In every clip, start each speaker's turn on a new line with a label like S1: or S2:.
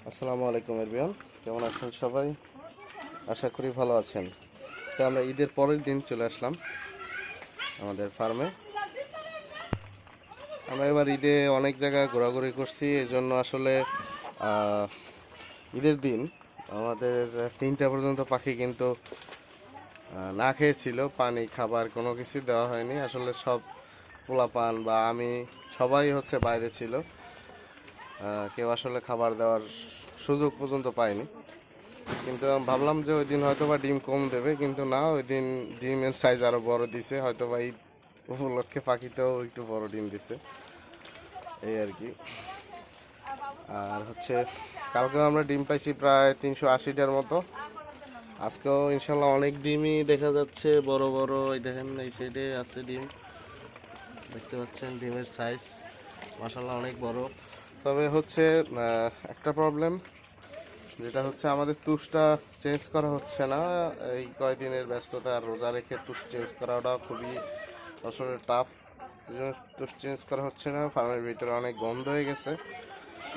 S1: আসসালামু আলাইকুম এভরিওয়ান, কেমন আছেন সবাই? আশা করি ভালো আছেন। তো আমরা ঈদের পরের দিন চলে আসলাম আমাদের ফার্মে। আমরা এবার ঈদে অনেক জায়গায় ঘোরাঘুরি করছি, এই জন্য আসলে ঈদের দিন আমাদের 3টা পর্যন্ত পাখি কিন্তু না খেয়েছিল। পানি খাবার কোনো কিছু দেওয়া হয়নি। আসলে সব পোলাপান বা আমি সবাই বাইরে ছিল। কেউ আসলে খাবার দেওয়ার সুযোগ পর্যন্ত পায়নি। কিন্তু আমি ভাবলাম যে ওই দিন হয়তো বা ডিম কম দেবে, কিন্তু না, ওই দিন ডিমের সাইজ আরো বড় দিছে। হয়তো বা ঈদ উপলক্ষে পাখিতেও একটু বড় ডিম দিছে, এই আর কি। আর কালকেও আমরা ডিম পাইছি প্রায় 380টার মতো। আজকেও ইনশাল্লাহ অনেক ডিমই দেখা যাচ্ছে, বড় বড়। এই দেখেন, এই সাইডে আছে ডিম, দেখতে পাচ্ছেন ডিমের সাইজ মাশাল্লাহ অনেক বড়। তবে একটা প্রবলেম, যেটা আমাদের তুষটা চেঞ্জ করা হচ্ছে না। এই কয়দিনের ব্যস্ততা আর রোজা রেখে তুষ চেঞ্জ করাটা খুবই আসলে টাফ। এই জন্য তুষ চেঞ্জ করা হচ্ছে না। ফার্মের ভিতরে অনেক গন্ধ হয়ে গেছে,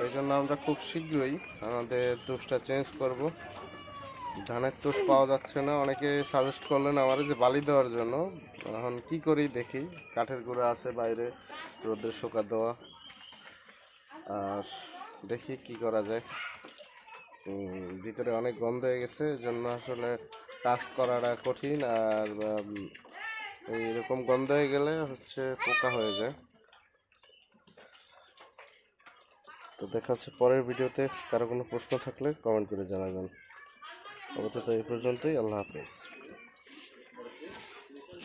S1: এই জন্য আমরা খুব শীঘ্রই আমাদের তুষটা চেঞ্জ করব। ধানের তুষ পাওয়া যাচ্ছে না, অনেকে সাজেস্ট করলেন আমার যে বালি দেওয়ার জন্য। এখন কি করি দেখি, কাঠের গুঁড়া আছে বাইরে, রোদ্রে শুকা দেওয়া, আর দেখি কি করা যায়। ভিতরে অনেক গন্ধ হয়ে গেছে, এজন্য আসলে কাজ করাটা কঠিন। আর এইরকম গন্ধ হয়ে গেলে পোকা হয়ে যায়। তো দেখা হচ্ছে পরের ভিডিওতে। কারো কোনো প্রশ্ন থাকলে কমেন্ট করে জানাবেন। আপাতত এই পর্যন্তই। আল্লাহ হাফেজ।